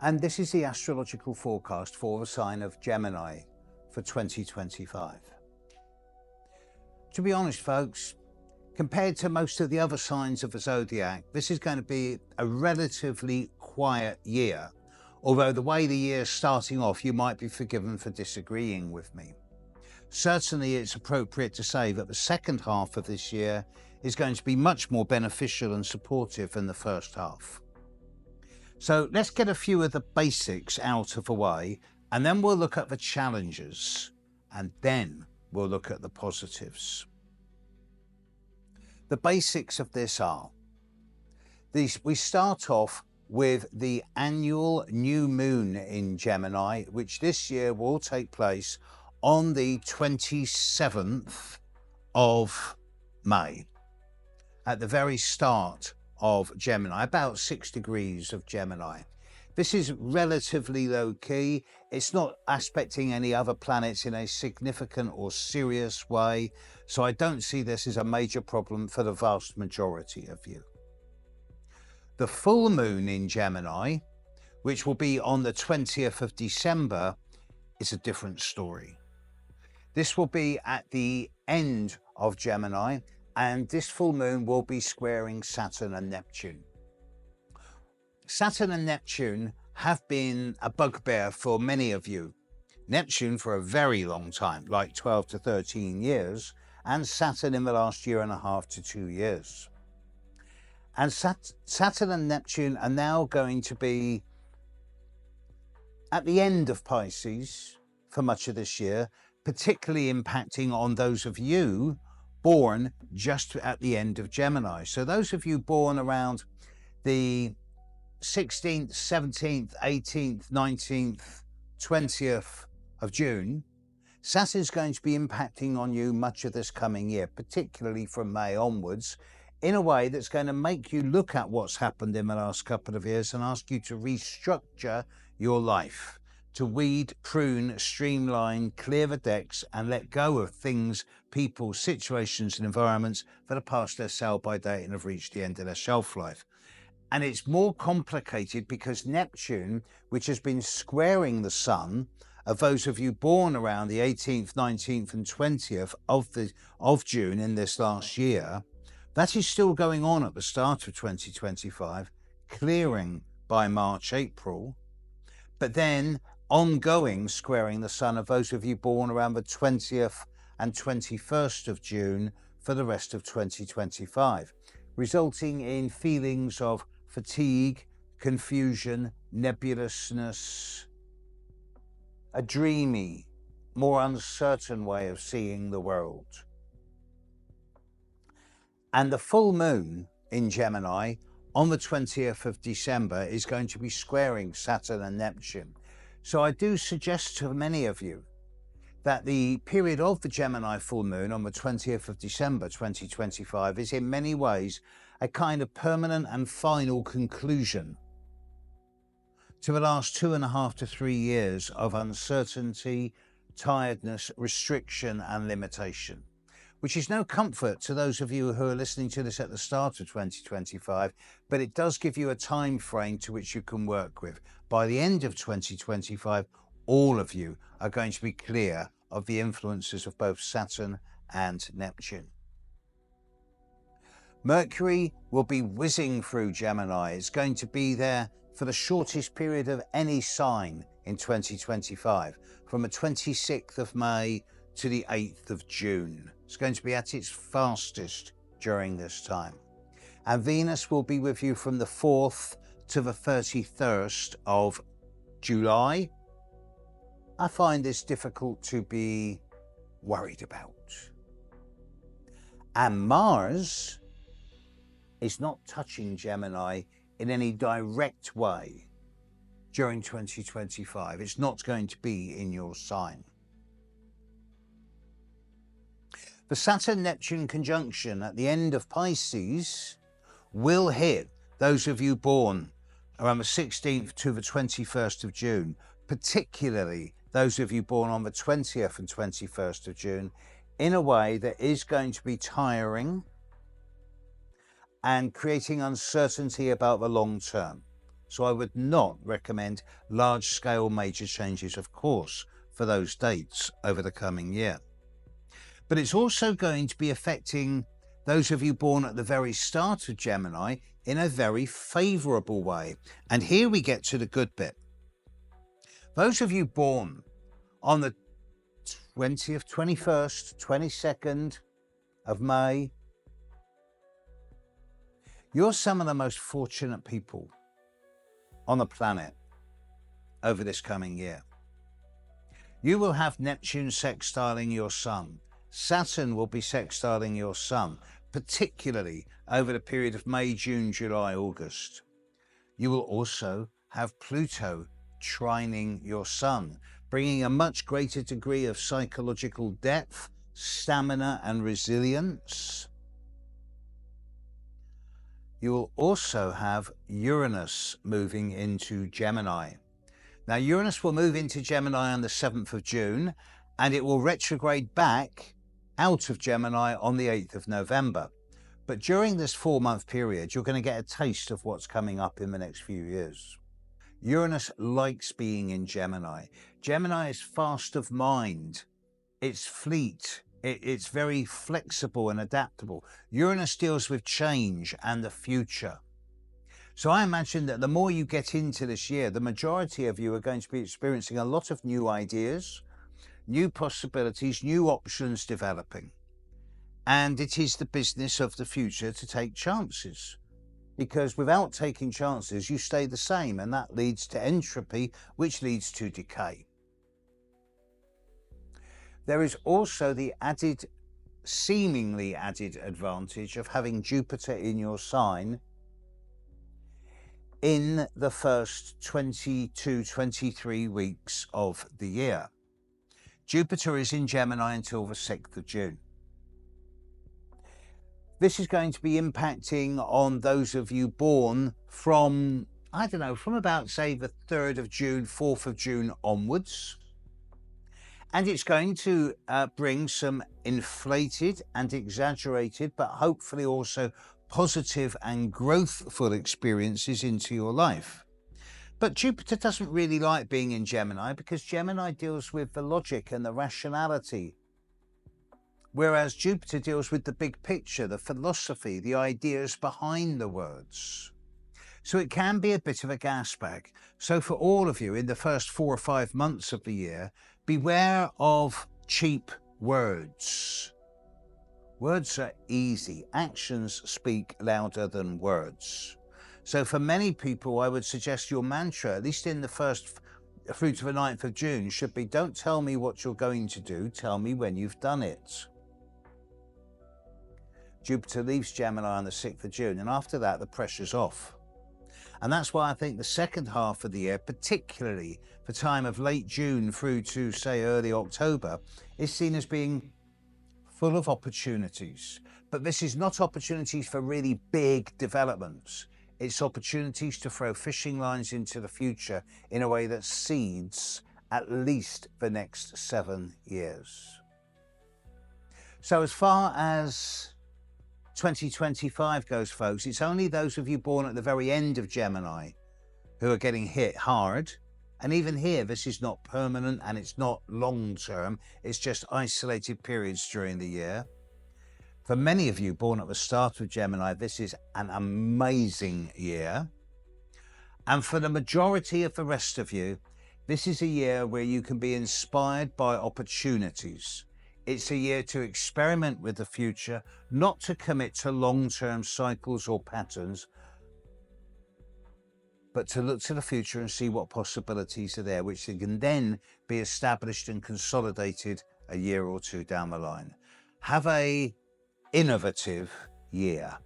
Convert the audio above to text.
and this is the astrological forecast for the sign of Gemini for 2025. To be honest, folks, compared to most of the other signs of the zodiac, this is going to be a relatively quiet year, although the way the year is starting off, you might be forgiven for disagreeing with me. Certainly, it's appropriate to say that the second half of this year is going to be much more beneficial and supportive than the first half. So let's get a few of the basics out of the way, and then we'll look at the challenges, and then we'll look at the positives. The basics of this are, we start off with the annual new moon in Gemini, which this year will take place on the 27th of May, at the very start of Gemini, about 6 degrees of Gemini. This is relatively low key. It's not aspecting any other planets in a significant or serious way, so I don't see this as a major problem for the vast majority of you. The full moon in Gemini, which will be on the 20th of December, is a different story. This will be at the end of Gemini, and this full moon will be squaring Saturn and Neptune. Saturn and Neptune have been a bugbear for many of you. Neptune for a very long time, like 12 to 13 years, and Saturn in the last year and a half to 2 years. And Saturn and Neptune are now going to be at the end of Pisces for much of this year, particularly impacting on those of you born just at the end of Gemini. So those of you born around the 16th, 17th, 18th, 19th, 20th of June, Saturn's going to be impacting on you much of this coming year, particularly from May onwards, in a way that's going to make you look at what's happened in the last couple of years and ask you to restructure your life, to weed, prune, streamline, clear the decks, and let go of things, people, situations, and environments that are past their sell-by date and have reached the end of their shelf life. And it's more complicated because Neptune, which has been squaring the Sun, of those of you born around the 18th, 19th, and 20th of June in this last year, that is still going on at the start of 2025, clearing by March, April, but then ongoing squaring the Sun of those of you born around the 20th and 21st of June for the rest of 2025, resulting in feelings of fatigue, confusion, nebulousness, a dreamy, more uncertain way of seeing the world. And the full moon in Gemini on the 20th of December is going to be squaring Saturn and Neptune. So I do suggest to many of you that the period of the Gemini full moon on the 20th of December 2025 is in many ways a kind of permanent and final conclusion to the last 2.5 to 3 years of uncertainty, tiredness, restriction and limitation, which is no comfort to those of you who are listening to this at the start of 2025, but it does give you a time frame to which you can work with. By the end of 2025, all of you are going to be clear of the influences of both Saturn and Neptune. Mercury will be whizzing through Gemini. It's going to be there for the shortest period of any sign in 2025, from the 26th of May to the 8th of June. It's going to be at its fastest during this time. And Venus will be with you from the 4th to the 31st of July. I find this difficult to be worried about. And Mars is not touching Gemini in any direct way during 2025. It's not going to be in your sign. The Saturn-Neptune conjunction at the end of Pisces will hit those of you born around the 16th to the 21st of June, particularly those of you born on the 20th and 21st of June, in a way that is going to be tiring and creating uncertainty about the long term. So I would not recommend large-scale major changes, of course, for those dates over the coming year. But it's also going to be affecting those of you born at the very start of Gemini in a very favorable way. And here we get to the good bit. Those of you born on the 20th, 21st, 22nd of May, you're some of the most fortunate people on the planet over this coming year. You will have Neptune sextiling your sun. Saturn will be sextiling your sun, particularly over the period of May, June, July, August. You will also have Pluto trining your sun, bringing a much greater degree of psychological depth, stamina, and resilience. You will also have Uranus moving into Gemini. Now, Uranus will move into Gemini on the 7th of June, and it will retrograde back out of Gemini on the 8th of November. But during this 4-month period, you're going to get a taste of what's coming up in the next few years. Uranus likes being in Gemini. Gemini is fast of mind. It's fleet. It's very flexible and adaptable. Uranus deals with change and the future. So I imagine that the more you get into this year, the majority of you are going to be experiencing a lot of new ideas, new possibilities, new options developing. And it is the business of the future to take chances. Because without taking chances, you stay the same, and that leads to entropy, which leads to decay. There is also the seemingly added advantage of having Jupiter in your sign in the first 22-23 weeks of the year. Jupiter is in Gemini until the 6th of June. This is going to be impacting on those of you born from, from about, say, the 3rd of June, 4th of June onwards. And it's going to bring some inflated and exaggerated, but hopefully also positive and growthful experiences into your life. But Jupiter doesn't really like being in Gemini because Gemini deals with the logic and the rationality, whereas Jupiter deals with the big picture, the philosophy, the ideas behind the words. So it can be a bit of a gas bag. So for all of you in the first 4 or 5 months of the year, beware of cheap words. Words are easy. Actions speak louder than words. So for many people, I would suggest your mantra, at least in the first through to the 9th of June, should be, don't tell me what you're going to do, tell me when you've done it. Jupiter leaves Gemini on the 6th of June, and after that, the pressure's off. And that's why I think the second half of the year, particularly the time of late June through to, say, early October, is seen as being full of opportunities. But this is not opportunities for really big developments. It's opportunities to throw fishing lines into the future in a way that seeds at least the next 7 years. So as far as 2025 goes, folks, it's only those of you born at the very end of Gemini who are getting hit hard. And even here, this is not permanent and it's not long term. It's just isolated periods during the year. For many of you born at the start of Gemini, this is an amazing year. And for the majority of the rest of you, this is a year where you can be inspired by opportunities. It's a year to experiment with the future, not to commit to long-term cycles or patterns, but to look to the future and see what possibilities are there, which can then be established and consolidated a year or two down the line. Have a innovative year.